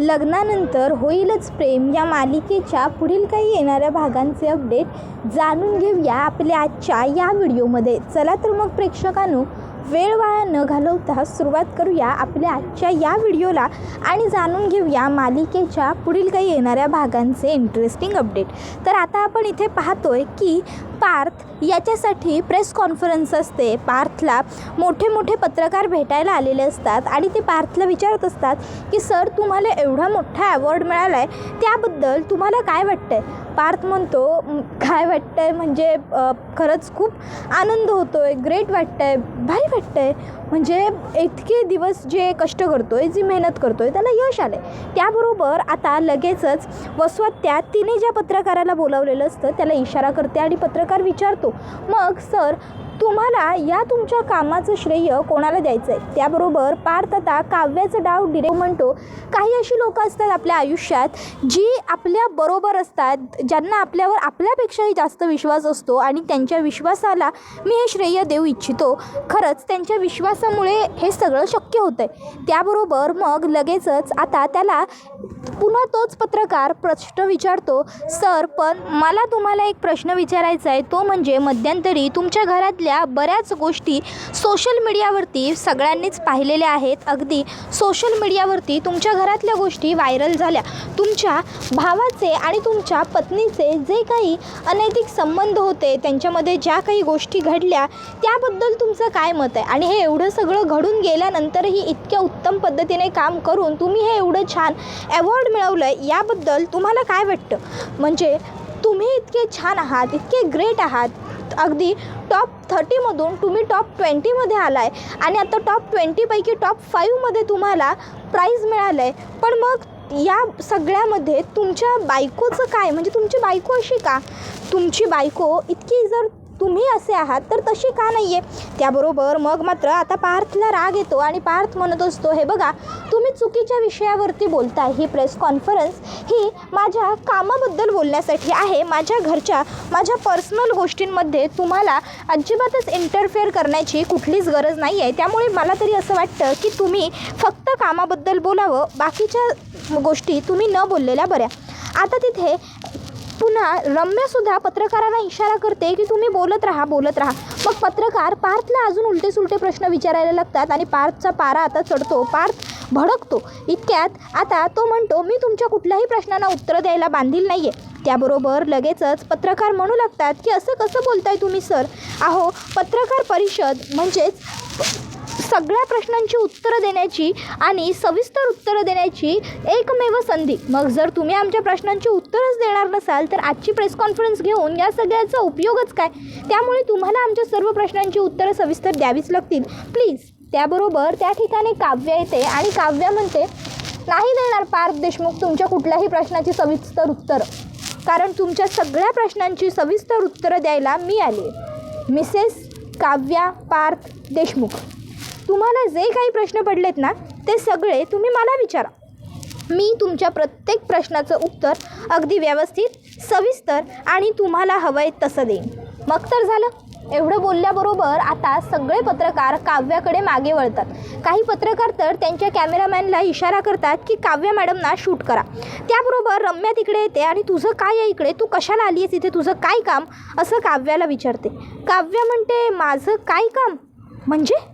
लग्नानंतर होईलच प्रेम या मालिकेच्या पुढील काही येणाऱ्या भागांचे अपडेट जाणून घेऊया आपल्या आजच्या या व्हिडिओमध्ये. चला तर मग प्रेक्षकांनो, वेळ वाया न घालवता सुरुवात करूया आपल्या आजच्या या व्हिडिओला आणि जाणून घेऊया मालिकेच्या पुढील काही येणाऱ्या भागांचे इंटरेस्टिंग अपडेट. तर आता आपण इथे पाहतोय की पार्थ याच्यासाठी प्रेस कॉन्फरन्स असते. पार्थला मोठे मोठे पत्रकार भेटायला आलेले असतात आणि ते पार्थला विचारत असतात की सर, तुम्हाला एवढा मोठा अवॉर्ड मिळाला आहे, त्याबद्दल तुम्हाला काय वाटतं आहे? पार्थ म्हणतो, काय वाटतं आहे म्हणजे खरंच खूप आनंद होतो आहे, ग्रेट वाटतं आहे, भारी वाटतं आहे. म्हणजे इतके दिवस जे कष्ट करतो आहे, जी मेहनत करतो आहे, त्याला यश आलं आहे. त्याबरोबर आता लगेचच वसवत्या तिने ज्या पत्रकाराला बोलावलेलं असतं त्याला इशारा करते आणि पत्रकार विचारतो, मग सर तुम्हाला या तुमच्या कामाचं श्रेय कोणाला द्यायचं आहे? त्याबरोबर पार्थ आता काव्याचं डाव डिरेक्ट म्हणतो, काही अशी लोकं असतात आपल्या आयुष्यात जी आपल्याबरोबर असतात, ज्यांना आपल्यावर आपल्यापेक्षाही जास्त विश्वास असतो आणि त्यांच्या विश्वासाला मी हे श्रेय देऊ इच्छितो. खरंच त्यांच्या विश्वासामुळे हे सगळं शक्य होतं आहे. त्याबरोबर मग लगेचच आता त्याला पुन्हा तोच पत्रकार प्रश्न विचारतो, सर पण मला तुम्हाला एक प्रश्न विचारायचा आहे, तो म्हणजे मध्यंतरी तुमच्या घरातल्या बऱ्याच गोष्टी सोशल मीडियावरती सगळ्यांनीच पाहिलेल्या आहेत. अगदी सोशल मीडियावरती तुमच्या घरातल्या गोष्टी व्हायरल झाल्या. तुमच्या भावाचे आणि तुमच्या पत्नीचे जे काही अनैतिक संबंध होते, त्यांच्यामध्ये ज्या काही गोष्टी घडल्या, त्याबद्दल तुमचं काय मत आहे? आणि हे एवढं सगळं घडून गेल्यानंतरही इतक्या उत्तम पद्धतीने काम करून तुम्ही हे एवढं छान अवॉर्ड मिळवलं आहे, याबद्दल तुम्हाला काय वाटतं? म्हणजे तुम्ही इतके छान आहात, इतके ग्रेट आहात, अगदी टॉप 30मधून तुम्ही टॉप 20मध्ये आला आहे आणि आता टॉप 20पैकी टॉप 5मध्ये तुम्हाला प्राईज मिळालं आहे. पण मग या सगळ्यामध्ये तुमच्या बायकोचं काय? म्हणजे तुमची बायको अशी का? तुमची बायको इतकी जर तुम्ही असे आहात तर तशी का नाही आहे? त्याबरोबर मग मात्र आता पार्थला राग येतो आणि पार्थ म्हणत असतो, हे बघा तुम्ही चुकीच्या विषयावरती बोलताय. ही प्रेस कॉन्फरन्स ही माझ्या कामाबद्दल बोलण्यासाठी आहे. माझ्या घरच्या, माझ्या पर्सनल गोष्टींमध्ये तुम्हाला अजिबातच इंटरफेअर करण्याची कुठलीच गरज नाही आहे. त्यामुळे मला तरी असं वाटतं की तुम्ही फक्त कामाबद्दल बोलावं, बाकीच्या गोष्टी तुम्ही न बोललेल्या बऱ्या. आता तिथे पुन्हा रम्यासुद्धा पत्रकारांना इशारा करते की तुम्ही बोलत राहा. मग पत्रकार पार्थला अजून उलटे सुलटे प्रश्न विचारायला लागतात आणि पार्थचा पारा आता चढतो. पार्थ भडकतो. इतक्यात आता तो म्हणतो, मी तुमच्या कुठल्याही प्रश्नांना उत्तर द्यायला बांधील नाही आहे. त्याबरोबर लगेचच पत्रकार म्हणू लागतात की असं कसं बोलताय तुम्ही सर? अहो, पत्रकार परिषद म्हणजेच सगळ्या प्रश्नांची उत्तरं देण्याची आणि सविस्तर उत्तरं देण्याची एकमेव संधी. मग जर तुम्ही आमच्या प्रश्नांची उत्तरच देणार नसाल तर आजची प्रेस कॉन्फरन्स घेऊन या सगळ्याचा उपयोगच काय? त्यामुळे तुम्हाला आमच्या सर्व प्रश्नांची उत्तरं सविस्तर द्यावीच लागतील, प्लीज. त्याबरोबर त्या ठिकाणी काव्या येते आणि काव्या म्हणते, नाही देणार पार्थ देशमुख तुमच्या कुठल्याही प्रश्नाची सविस्तर उत्तरं, कारण तुमच्या सगळ्या प्रश्नांची सविस्तर उत्तरं द्यायला मी आली आहे. मिसेस काव्या पार्थ देशमुख, तुम्हाला जे काही प्रश्न पडलेत ना, ते सगळे तुम्ही मला विचारा. मी तुमच्या प्रत्येक प्रश्नाचं उत्तर अगदी व्यवस्थित, सविस्तर आणि तुम्हाला हवं आहे तसं देईन. मग तर झालं. एवढं बोलल्याबरोबर आता सगळे पत्रकार काव्याकडे मागे वळतात. काही पत्रकार तर त्यांच्या कॅमेरामॅनला इशारा करतात की काव्या मॅडमना शूट करा. त्याबरोबर रम्या तिकडे येते आणि तुझं काय आहे इकडे? तू कशाला आली आहेस इथे? तुझं काय काम? असं काव्याला विचारते. काव्या म्हणते, माझं काय काम म्हणजे?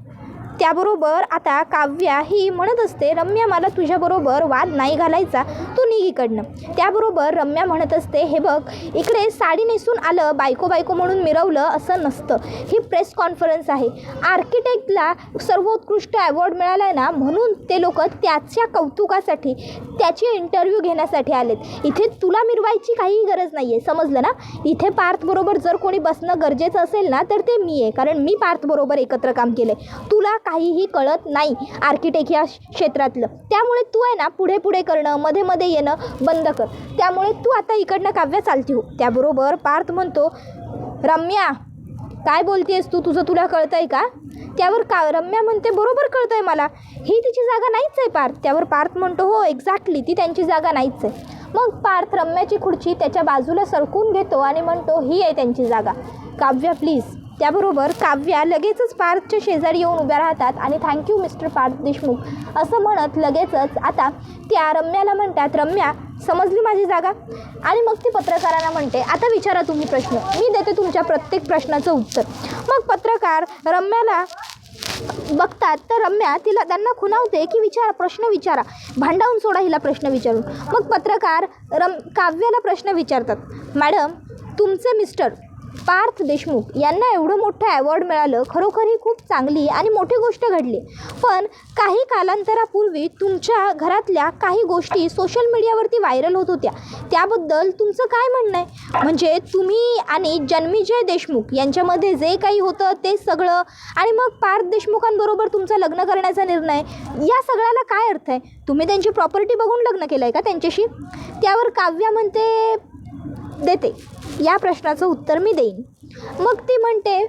त्याबरोबर आता काव्या ही म्हणत असते, रम्या मला तुझ्याबरोबर वाद नाही घालायचा, तू निघ इकडनं. त्याबरोबर रम्या म्हणत असते, हे बघ इकडे साडी नेसून आलं, बायको म्हणून मिरवलं असं नसतं. ही प्रेस कॉन्फरन्स आहे. आर्किटेक्टला सर्वोत्कृष्ट अवॉर्ड मिळाला आहे ना, म्हणून ते लोक त्याच्या कौतुकासाठी, त्याची इंटरव्ह्यू घेण्यासाठी आलेत. इथे तुला मिरवायची काहीही गरज नाही आहे, समजलं ना? इथे पार्थबरोबर जर कोणी बसणं गरजेचं असेल ना, तर ते मी आहे, कारण मी पार्थबरोबर एकत्र काम केलं आहे. तुला काहीही कळत नाही आर्किटेक्ट या क्षेत्रातलं. त्यामुळे तू आहे ना, पुढे करणं, मध्ये येणं बंद कर. त्यामुळे तू आता इकडनं काव्या चालती हो. त्याबरोबर पार्थ म्हणतो, रम्या काय बोलतेस तू? तुला कळतं आहे का? त्यावर रम्या म्हणते, बरोबर कळतं आहे मला, ही तिची जागा नाहीच आहे पार्थ. त्यावर पार्थ म्हणतो, हो एक्झॅक्टली, ती त्यांची जागा नाहीच आहे. मग पार्थ रम्याची खुर्ची त्याच्या बाजूला सरकून घेतो आणि म्हणतो, ही आहे त्यांची जागा. काव्या प्लीज त्याबरोबर काव्या लगेचच पार्थच्या शेजारी येऊन उभ्या राहतात आणि थँक्यू मिस्टर पार्थ देशमुख असं म्हणत लगेचच आता त्या रम्याला म्हणतात, रम्या समजली माझी जागा. आणि मग ती पत्रकारांना म्हणते, आता विचारा तुम्ही प्रश्न, मी देते तुमच्या प्रत्येक प्रश्नाचं उत्तर. मग पत्रकार रम्याला बघतात तर रम्या त्यांना खुणावते की प्रश्न विचारा, भांडावून सोडा हिला प्रश्न विचारून. मग पत्रकार काव्याला प्रश्न विचारतात, मॅडम तुमचे मिस्टर पार्थ देशमुख यांना एवढं मोठं अवॉर्ड मिळालं, खरोखर ही खूप चांगली आणि मोठी गोष्ट घडली. पण काही कालांतरापूर्वी तुमच्या घरातल्या काही गोष्टी सोशल मीडियावरती व्हायरल होत होत्या, त्याबद्दल तुमचं काय म्हणणं आहे? म्हणजे तुम्ही आणि जन्मेजय देशमुख यांच्यामध्ये जे काही होतं ते सगळं, आणि मग पार्थ देशमुखांबरोबर तुमचं लग्न करण्याचा निर्णय, या सगळ्याला काय अर्थ आहे? तुम्ही त्यांची प्रॉपर्टी बघून लग्न केलं आहे का त्यांच्याशी? त्यावर काव्या म्हणते, देते या प्रश्नाचं उत्तर मी देईन. मग ती म्हणते,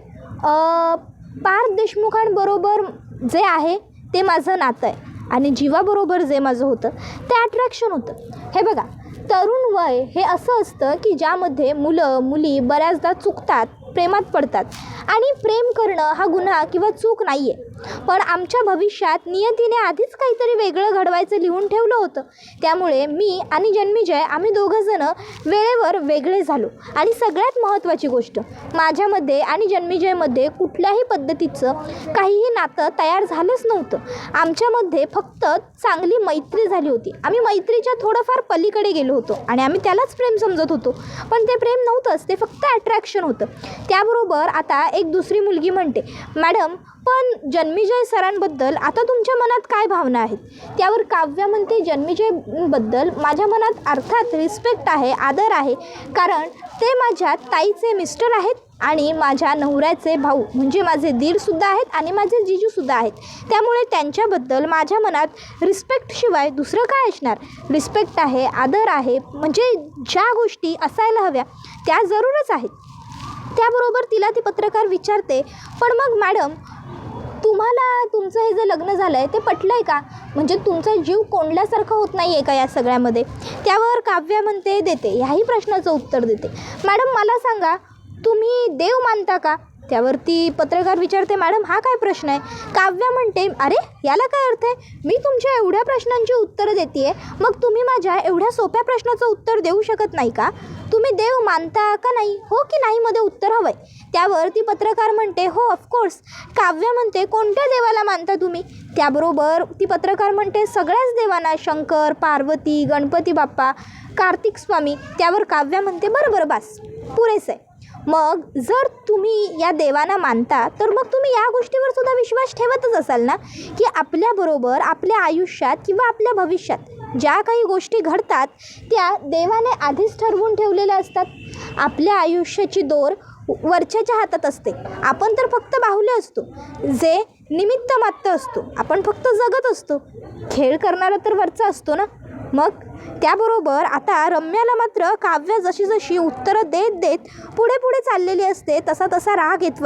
पार्थ देशमुखांबरोबर जे आहे ते माझं नातं आहे आणि जीवाबरोबर जे माझं होतं ते अट्रॅक्शन होतं. हे बघा, तरुण वय हे असं असतं की ज्यामध्ये मुलं मुली बऱ्याचदा चुकतात, प्रेमात पडतात. आणि प्रेम करणं हा गुन्हा किंवा चूक नाही आहे, पण आमच्या भविष्यात नियतीने आधीच काहीतरी वेगळं घडवायचं लिहून ठेवलं होतं. त्यामुळे मी आणि जन्मेजय आम्ही दोघंजणं वेळेवर वेगळे झालो. आणि सगळ्यात महत्त्वाची गोष्ट, माझ्यामध्ये आणि जन्मेजयमध्ये कुठल्याही पद्धतीचं काहीही नातं तयार झालंच नव्हतं. आमच्यामध्ये फक्त चांगली मैत्री झाली होती. आम्ही मैत्रीच्या थोडंफार पलीकडे गेलो होतो आणि आम्ही त्यालाच प्रेम समजत होतो, पण ते प्रेम नव्हतंच, ते फक्त अट्रॅक्शन होतं. त्याबरोबर आता एक दुसरी मुलगी म्हणते, मॅडम पण जन्मेजय सरांबद्दल आता तुमच्या मनात काय भावना आहेत? त्यावर काव्या म्हणते, जन्मेजयबद्दल माझ्या मनात अर्थात रिस्पेक्ट आहे, आदर आहे, कारण ते माझ्या ताईचे मिस्टर आहेत आणि माझ्या नवऱ्याचे भाऊ म्हणजे माझे दीरसुद्धा आहेत आणि माझे जीजूसुद्धा आहेत. त्यामुळे त्यांच्याबद्दल माझ्या मनात रिस्पेक्टशिवाय दुसरं काय असणार? रिस्पेक्ट आहे, आदर आहे, म्हणजे ज्या गोष्टी असायला हव्या त्या जरूरच आहेत. त्याबरोबर तिला ती पत्रकार विचारते, पण मग मॅडम तुम्हाला तुमचं हे जे लग्न झालं आहे ते पटलं आहे का? म्हणजे तुमचा जीव कोंडल्यासारखं होत नाही आहे का या सगळ्यामध्ये? त्यावर काव्या म्हणते, देते ह्याही प्रश्नाचं उत्तर देते, मॅडम मला सांगा तुम्ही देव मानता का? त्यावरती पत्रकार विचारते, मॅडम हा काय प्रश्न आहे? काव्या म्हणते, अरे याला काय अर्थ आहे? मी तुमच्या एवढ्या प्रश्नांची उत्तरं देते आहे, मग तुम्ही माझ्या एवढ्या सोप्या प्रश्नाचं उत्तर देऊ शकत नाही का? तुम्ही देव मानता का नाही? हो की नाही मध्ये उत्तर हवं आहे. त्यावर ती पत्रकार म्हणते, हो ऑफकोर्स. काव्या म्हणते, कोणत्या देवाला मानता तुम्ही? त्याबरोबर ती पत्रकार म्हणते, सगळ्याच देवांना, शंकर, पार्वती, गणपती बाप्पा, कार्तिक स्वामी. त्यावर काव्या म्हणते, बरं बास, पुरेसं आहे. मग जर तुम्ही या देवांना मानता तर मग तुम्ही या गोष्टीवर सुद्धा विश्वास ठेवतच असाल ना, की आपल्याबरोबर आपल्या आयुष्यात किंवा आपल्या भविष्यात ज्या काही गोष्टी घडतात त्या देवाने आधीच ठरवून ठेवलेल्या असतात. आपल्या आयुष्याची दोर वरच्याच्या हातात असते. आपण तर फक्त बाहुले असतो, जे निमित्त मात्र असतो. आपण फक्त जगत असतो. खेळ करणारा तर वरचा असतो ना. मग त्याबरोबर आता रम्याला मात्र काव्या जशी जशी उत्तरं देत पुढे चाललेली असते तसा राग येत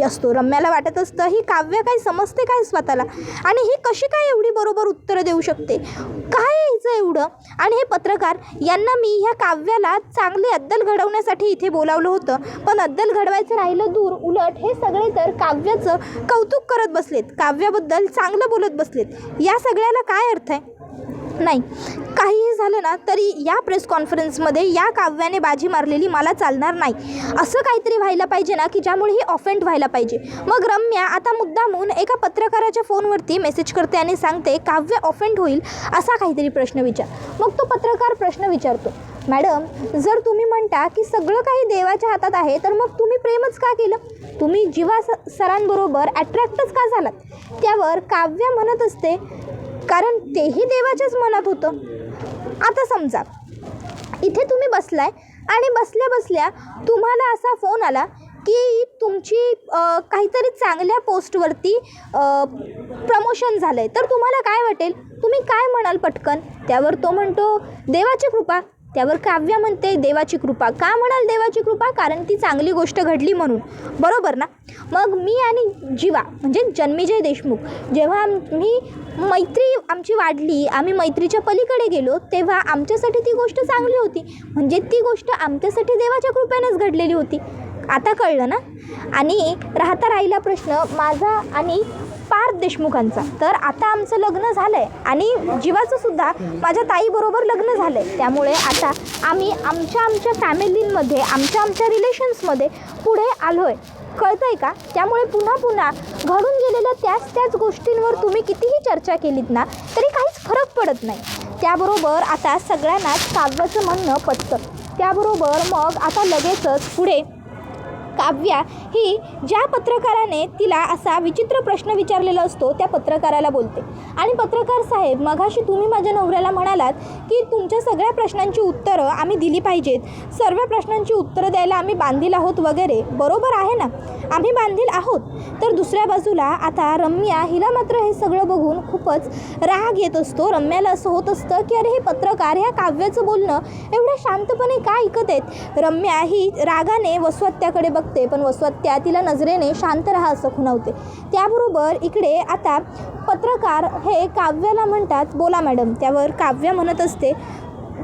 असतो. रम्याला वाटत असतं, ही काव्य काय समजते काय स्वतःला, आणि ही कशी काय एवढी बरोबर उत्तरं देऊ शकते, काय हिचं एवढं? आणि हे पत्रकार यांना मी ह्या काव्याला चांगली अद्दल घडवण्यासाठी इथे बोलावलं होतं, पण अद्दल घडवायचं राहिलं दूर, उलट हे सगळे तर काव्याचं कौतुक करत बसलेत, काव्याबद्दल चांगलं बोलत बसलेत. या सगळ्याला काय अर्थ आहे? नाही, काहीही झालं ना तरी या प्रेस कॉन्फरन्समध्ये या काव्याने बाजी मारलेली मला चालणार नाही. असं काहीतरी व्हायला पाहिजे ना की ज्यामुळे ही ऑफेंड व्हायला पाहिजे. मग रम्या आता मुद्दामून एका पत्रकाराच्या फोनवरती मेसेज करते आणि सांगते, काव्य ऑफेंड होईल असा काहीतरी प्रश्न विचार. मग तो पत्रकार प्रश्न विचारतो, मॅडम जर तुम्ही म्हणता की सगळं काही देवाच्या हातात आहे तर मग तुम्ही प्रेमच का केलं? तुम्ही जीवा सरांबरोबर अट्रॅक्टच का झालात? त्यावर काव्य म्हणत असते, कारण तेही देवाच्याच मनात होतं. आता समजा इथे तुम्ही बसलाय आणि बसल्या बसल्या तुम्हाला असा फोन आला की तुमची काहीतरी चांगल्या पोस्टवरती प्रमोशन झालं आहे, तर तुम्हाला काय वाटेल? तुम्ही काय म्हणाल पटकन? त्यावर तो म्हणतो, देवाची कृपा. त्यावर काव्या म्हणते, देवाची कृपा का म्हणाल? देवाची कृपा कारण ती चांगली गोष्ट घडली म्हणून, बरोबर ना? मग मी आणि जीवा म्हणजे जन्मेजय देशमुख जेव्हा मैत्री आमची वाढली, आम्ही मैत्रीच्या पलीकडे गेलो, तेव्हा आमच्यासाठी ती गोष्ट चांगली होती. म्हणजे ती गोष्ट आमच्यासाठी देवाच्या कृपेनेच घडलेली होती. आता कळलं ना? आणि राहिला प्रश्न माझा आणि पार्थ देशमुखांचा. तर आता आमचं लग्न झालं आहे आणि जीवाचं सुद्धा माझ्या ताईबरोबर लग्न झालं आहे. त्यामुळे आता आम्ही आमच्या फॅमिलींमध्ये आमच्या रिलेशन्समध्ये पुढे आलो आहे. कळतं आहे का? त्यामुळे पुन्हा घडून गेलेल्या त्याच गोष्टींवर तुम्ही कितीही चर्चा केलीत ना तरी काहीच फरक पडत नाही. त्याबरोबर आता सगळ्यांनाच काव्याचं म्हणणं पटतं. त्याबरोबर मग आता लगेचच पुढे काव्या ही ज्या पत्रकाराने तिला असा विचित्र प्रश्न विचारलेला असतो त्या पत्रकाराला बोलते आणि पत्रकार साहेब, मगाशी तुम्ही माझ्या नवऱ्याला म्हणालात की तुमच्या सगळ्या प्रश्नांची उत्तरं आम्ही दिली पाहिजेत, सर्व प्रश्नांची उत्तरं द्यायला आम्ही बांधील आहोत वगैरे. बरोबर आहे ना, आम्ही बांधील आहोत. तर दुसऱ्या बाजूला आता रम्या, हिला मात्र हे सगळं बघून खूपच राग येत असतो. रम्याला असं होत असतं की अरे हे पत्रकार ह्या काव्याचं बोलणं एवढं शांतपणे का ऐकत आहेत. रम्या ही रागाने वसवत्त्याकडे बघते पण वसवत्त्या तिला नजरेने शांत राहा असं खुणावते. त्याबरोबर इकडे आता पत्रकार हे काव्याला म्हणतात बोला मॅडम. त्यावर काव्य म्हणत असते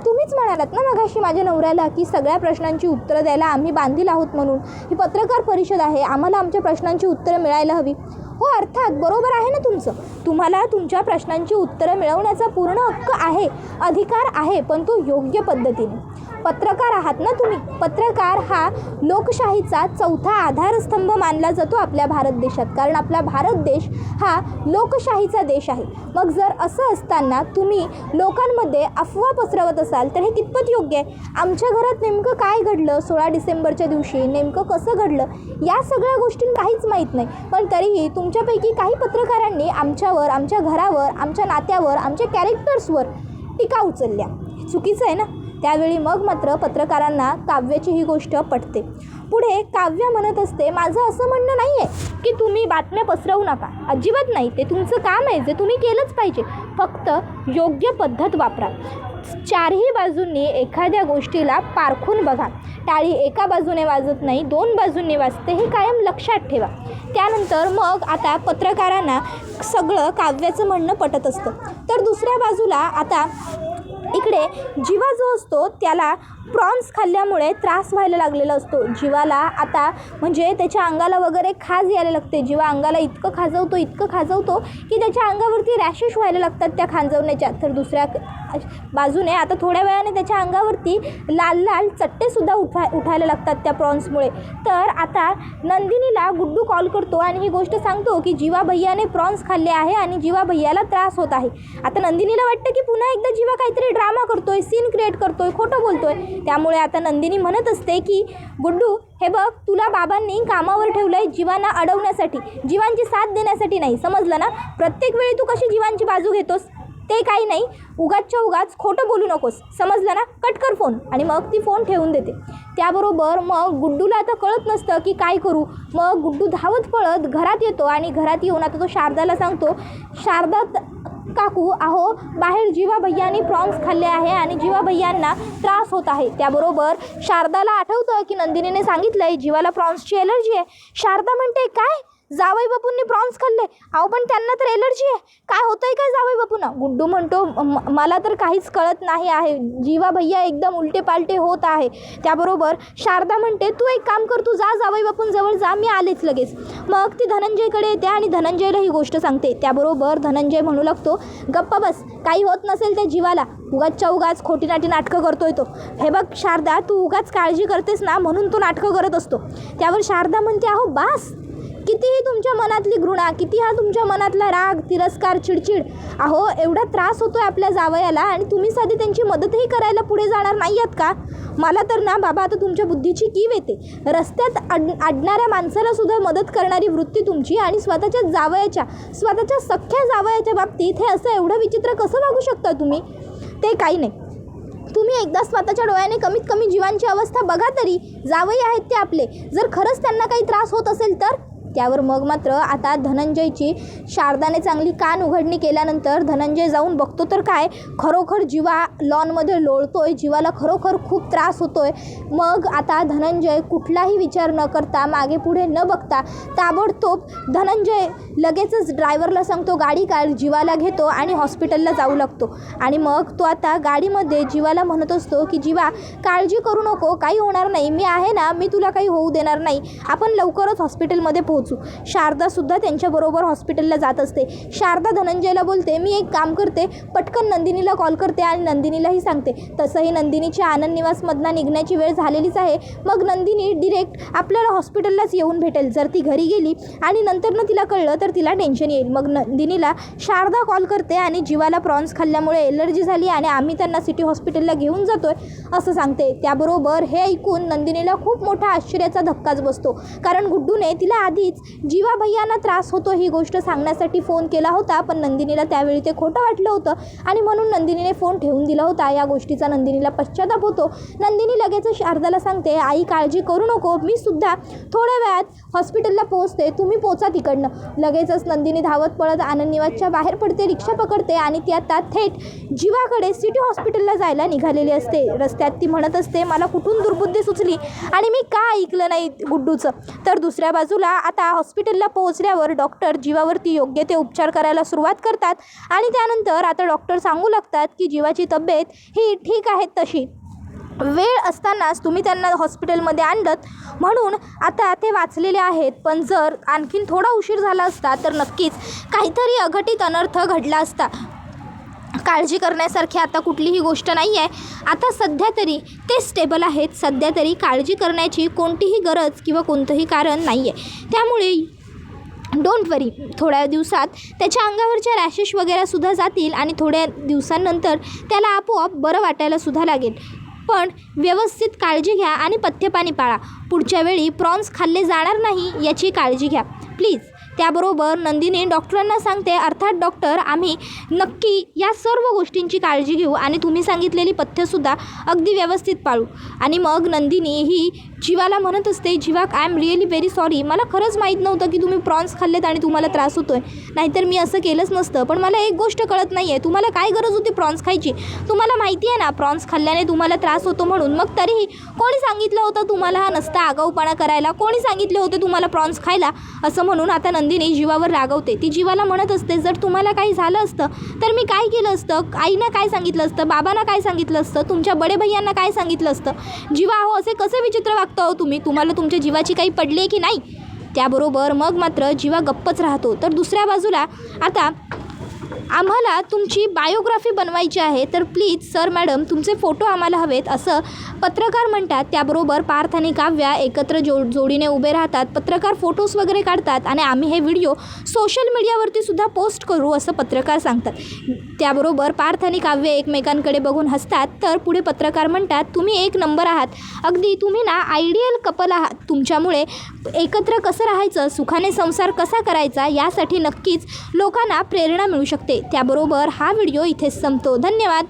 तुम्हीच म्हणालात ना मगाशी माझ्या नवऱ्याला की सगळ्या प्रश्नांची उत्तरं द्यायला आम्ही बांधील आहोत म्हणून. ही पत्रकार परिषद आहे, आम्हाला आमच्या प्रश्नांची उत्तरं मिळायला हवी. हो अर्थात बरोबर आहे ना तुमचं, तुम्हाला तुमच्या प्रश्नांची उत्तरं मिळवण्याचा पूर्ण हक्क आहे, अधिकार आहे, पण तो योग्य पद्धतीने. पत्रकार आहात ना तुम्ही. पत्रकार हा लोकशाहीचा चौथा आधारस्तंभ मानला जातो आपल्या भारत देशात, कारण आपला भारत देश हा लोकशाहीचा देश आहे. मग जर असं असताना तुम्ही लोकांमध्ये अफवा पसरवत असाल तर हे कितपत योग्य आहे. आमच्या घरात नेमकं काय घडलं 16 डिसेंबरच्या दिवशी, नेमकं कसं घडलं या सगळ्या गोष्टी काहीच माहीत नाही, पण तरीही तुमच्यापैकी काही पत्रकारांनी आमच्यावर, आमच्या घरावर, आमच्या नात्यावर, आमच्या कॅरेक्टर्सवर टीका उचलल्या. चुकीचं आहे ना. त्यावेळी मग मात्र पत्रकारांना काव्याची ही गोष्ट पटते. पुढे काव्य म्हणत असते माझं असं म्हणणं नाही आहे की तुम्ही बातम्या पसरवू नका, अजिबात नाही, ते तुमचं काम आहे, जे तुम्ही केलंच पाहिजे, फक्त योग्य पद्धत वापरा. चारही बाजूंनी एखाद्या गोष्टीला पारखून बघा. टाळी एका बाजूने वाजत नाही, 2 बाजूंनी वाजते, हे कायम लक्षात ठेवा. त्यानंतर मग आता पत्रकारांना सगळं काव्याचं म्हणणं पटत असतं. तर दुसऱ्या बाजूला आता इकडे जीवा जो असतो त्याला प्रॉन्स खाल्ल्यामुळे त्रास व्हायला लागलेला असतो. जीवाला आता म्हणजे त्याच्या अंगाला वगैरे खाज यायला लागते. जीवा अंगाला इतकं खाजवतो की त्याच्या अंगावरती रॅशेस व्हायला लागतात त्या खांजवण्याच्या. तर दुसऱ्या बाजूने आता थोड्या वेळाने त्याच्या अंगावरती लाल चट्टेसुद्धा उठायला लागतात त्या प्रॉन्समुळे. तर आता नंदिनीला गुड्डू कॉल करतो आणि ही गोष्ट सांगतो की जीवा भैयाने प्रॉन्स खाल्ले आहे आणि जीवा भैयाला त्रास होत आहे. आता नंदिनीला वाटतं की पुन्हा एकदा जीवा काहीतरी ड्रामा करतोय, सीन क्रिएट करतोय, खोटं बोलतोय. त्यामुळे आता नंदिनी म्हणत असते की गुड्डू हे बघ, तुला बाबांनी कामावर ठेवलंय जीवांना अडवण्यासाठी, जीवांची साथ देण्यासाठी नाही, समजलं ना. प्रत्येक वेळी तू कशी जीवांची बाजू घेतोस ते काही नाही, उगाच खोटं बोलू नकोस, समजलं ना. कट कर फोन. आणि मग ती फोन ठेवून देते. त्याबरोबर मग गुड्डूला आता कळत नसतं की काय करू. मग गुड्डू धावत पळत घरात येतो आणि घरात येऊन आता तो शारदाला सांगतो शारदा काकू अहो बाहेर जीवा भैयानी प्रॉन्स खाल्ले आहे आणि जीवा भैयांना त्रास होत आहे. त्याबरोबर शारदाला आठवतं की नंदिनीने सांगितलंय जीवाला प्रॉन्सची एलर्जी आहे. शारदा म्हणते काय जावई बापूंनी प्रॉन्स खाल्ले, अहो पण त्यांना तर एलर्जी आहे, काय होतंय काय जावई बापूंना. गुड्डू म्हणतो मला तर काहीच कळत नाही आहे, जीवा भैया एकदम उलटे पालटे होत आहे. त्याबरोबर शारदा म्हणते तू एक काम कर, तू जा जावई बापूंजवळ जा, मी आलेच लगेच. मग ती धनंजयकडे येते आणि धनंजयला ही गोष्ट सांगते. त्याबरोबर धनंजय म्हणू लागतो गप्पा बस, काही होत नसेल त्या जीवाला, उगाच खोटीनाटी नाटकं करतोय तो. हे बघ शारदा, तू उगाच काळजी करतेस ना म्हणून तो नाटकं करत असतो. त्यावर शारदा म्हणते अहो बास, कितीही तुमच्या मनातली घृणा, किती हा तुमच्या मनातला राग, तिरस्कार, चिडचिड, अहो एवढा त्रास होतोय आपल्या जावयाला आणि तुम्ही साधी त्यांची मदतही करायला पुढे जाणार नाही आहात का. मला तर ना बाबा आता तुमच्या बुद्धीची कीव येते. रस्त्यात अडणाऱ्या माणसाला सुद्धा मदत करणारी वृत्ती तुमची आणि स्वतःच्या सख्ख्या जावयाच्या बाबतीत हे असं एवढं विचित्र कसं वागू शकता तुम्ही. ते काही नाही, तुम्ही एकदा स्वतःच्या डोळ्याने कमीत कमी जीवांची अवस्था बघा तरी. जावई आहेत ते आपले, जर खरंच त्यांना काही त्रास होत असेल तर त्यावर मग मात्र आता धनंजयची शारदाने चांगली कान उघडणी केल्यानंतर धनंजय जाऊन बघतो तर काय, खरोखर जीवा लॉनमध्ये लोळतोय, जीवाला खरोखर खूप त्रास होतोय. मग आता धनंजय कुठलाही विचार न करता, मागे पुढे न बघता ताबडतोब धनंजय लगेचच ड्रायव्हरला सांगतो गाडी काढ, जीवाला घेतो आणि हॉस्पिटलला जाऊ लागतो. आणि मग तो आता गाडीमध्ये जीवाला म्हणत असतो की जीवा काळजी करू नको, काही होणार नाही, मी आहे ना, मी तुला काही होऊ देणार नाही, आपण लवकरच हॉस्पिटलमध्ये पोहोचू. शारदासुद्धा त्यांच्याबरोबर हॉस्पिटलला जात असते. शारदा धनंजयला बोलते मी एक काम करते, पटकन नंदिनीला कॉल करते आणि नंदिनीलाही सांगते. तसंही नंदिनीच्या आनंद निवासमधनं निघण्याची वेळ झालेलीच आहे. मग नंदिनी डिरेक्ट आपल्याला हॉस्पिटललाच येऊन भेटेल. जर ती घरी गेली आणि नंतरनं तिला कळलं तर तिला टेन्शन येईल. मग नंदिनीला शारदा कॉल करते आणि जीवाला प्रॉन्स खाल्ल्यामुळे एलर्जी झाली आणि आम्ही त्यांना सिटी हॉस्पिटलला घेऊन जातोय असं सांगते. त्याबरोबर हे ऐकून नंदिनीला खूप मोठा आश्चर्याचा धक्काच बसतो, कारण गुड्डूने तिला आधीच जीवा भैयांना त्रास होतो ही गोष्ट सांगण्यासाठी फोन केला होता. पण नंदिनीला त्यावेळी ते खोटं वाटलं होतं आणि म्हणून नंदिनीने फोन ठेवून दिला होता. या गोष्टीचा नंदिनीला पश्चाताप होतो. नंदिनी लगेच शारदाला सांगते आई काळजी करू नको, मी सुद्धा थोड्या वेळात हॉस्पिटलला पोहोचते, तुम्ही पोचा तिकडनं. लगेचच नंदिनी धावत पळत आनंद निवासच्या बाहेर पडते, रिक्षा पकडते आणि ती आता थेट जीवाकडे सिटी हॉस्पिटलला जायला निघालेली असते. रस्त्यात ती म्हणत असते मला कुठून दुर्बुद्धी सुचली आणि मी का ऐकलं नाही गुड्डूचं. तर दुसऱ्या बाजूला आता हॉस्पिटलला पोहोचल्यावर डॉक्टर जीवावरती योग्य ते उपचार करायला सुरुवात करतात आणि त्यानंतर आता डॉक्टर सांगू लागतात की जीवाची तब्येत ही ठीक आहे, तशी वेळ असतानाच तुम्ही त्यांना हॉस्पिटलमध्ये आणलंत म्हणून आता ते वाचलेले आहेत. पण जर आणखीन थोडा उशीर झाला असता तर नक्कीच काहीतरी अघटित अनर्थ घडला असता. काळजी करण्यासारखी आता कुठलीही गोष्ट नाही आहे. आता सध्या तरी ते स्टेबल आहेत. सध्या तरी काळजी करण्याची कोणतीही गरज किंवा कोणतंही कारण नाही आहे. त्यामुळे डोंट वरी, थोड्या दिवसात त्याच्या अंगावरच्या रॅशेस वगैरेसुद्धा जातील आणि थोड्या दिवसांनंतर त्याला आपोआप बरं वाटायलासुद्धा लागेल. पण व्यवस्थित काळजी घ्या आणि पथ्यपाणी पाळा. पुढच्या वेळी प्रॉन्स खाल्ले जाणार नाही याची काळजी घ्या प्लीज. त्याबरोबर नंदिनी डॉक्टरांना सांगते अर्थात डॉक्टर आम्ही नक्की या सर्व गोष्टींची काळजी घेऊ आणि तुम्ही सांगितलेली पथ्यसुद्धा अगदी व्यवस्थित पाळू. आणि मग नंदिनी ही जीवाला म्हणत असते Jiva I am really very sorry, मला खरंच माहीत नव्हतं की तुम्ही प्रॉन्स खाल्लेत आणि तुम्हाला त्रास होतो आहे, नाहीतर मी असं केलंच नसतं. पण मला एक गोष्ट कळत नाही आहे, तुम्हाला काय गरज होती प्रॉन्स खायची? तुम्हाला माहिती आहे ना प्रॉन्स खाल्ल्याने तुम्हाला त्रास होतो म्हणून. मग तरीही कोणी सांगितलं होतं तुम्हाला हा नसता आगाऊपणा करायला? कोणी सांगितले होते तुम्हाला प्रॉन्स खायला? असं म्हणून आता नंदिनी जीवावर रागवते. ती जीवाला म्हणत असते जर तुम्हाला काही झालं असतं तर मी काय केलं असतं? आईनं काय सांगितलं असतं? बाबांना काय सांगितलं असतं? तुमच्या बडे भैयांना काय सांगितलं असतं? जीवा हो असे कसे विचित्र वागता हो तुम्ही? तुम्हाला तुमच्या जीवाची काही पडली आहे की नाही? त्याबरोबर मग मात्र जीवा गप्पच राहतो. तर दुसऱ्या बाजूला आता आम्हाला तुमची बायोग्राफी बनवायची आहे, तर प्लीज सर मॅडम तुमचे फोटो आम्हाला हवेत असं पत्रकार म्हणतात. त्याबरोबर पार्थ आणि काव्या एकत्र जोडीने उभे राहतात. पत्रकार फोटोज वगैरे काढतात आणि आम्ही हे व्हिडिओ सोशल मीडियावरती सुद्धा पोस्ट करू असं पत्रकार सांगतात. त्याबरोबर पार्थ आणि काव्य एकमेकांकडे बघून हसतात. तर पुढे पत्रकार म्हणतात तुम्ही एक नंबर आहात, अगदी तुम्ही ना आयडियल कपल आहात. तुमच्यामुळे एकत्र कसं राहायचं, सुखाने संसार कसा करायचा यासाठी नक्कीच लोकांना प्रेरणा मिळू शकते. त्याबरोबर हा व्हिडिओ इथेच संपतो. धन्यवाद.